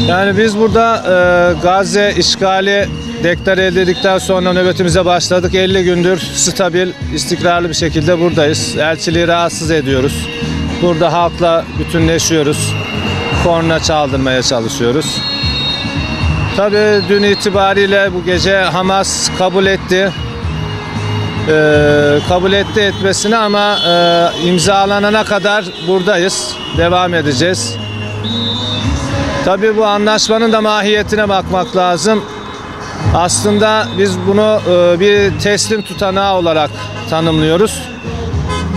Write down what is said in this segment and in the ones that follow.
Yani biz burada Gazze işgali deklare edildikten sonra nöbetimize başladık. 50 gündür stabil, istikrarlı bir şekilde buradayız. Elçiliği rahatsız ediyoruz. Burada halkla bütünleşiyoruz. Korna çaldırmaya çalışıyoruz. Tabii dün itibariyle bu gece Hamas kabul etti. Kabul etti etmesini ama imzalanana kadar buradayız. Devam edeceğiz. Tabii bu anlaşmanın da mahiyetine bakmak lazım. Aslında biz bunu bir teslim tutanağı olarak tanımlıyoruz.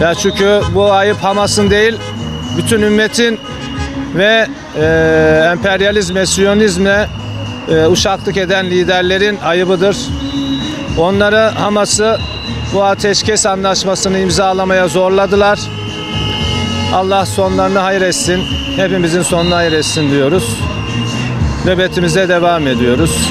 Ya çünkü bu ayıp Hamas'ın değil, bütün ümmetin ve emperyalizme, siyonizme uşaklık eden liderlerin ayıbıdır. Onları, Hamas'ı bu ateşkes anlaşmasını imzalamaya zorladılar. Allah sonlarını hayır etsin. Hepimizin sonunu hayır etsin diyoruz. Nöbetimize devam ediyoruz.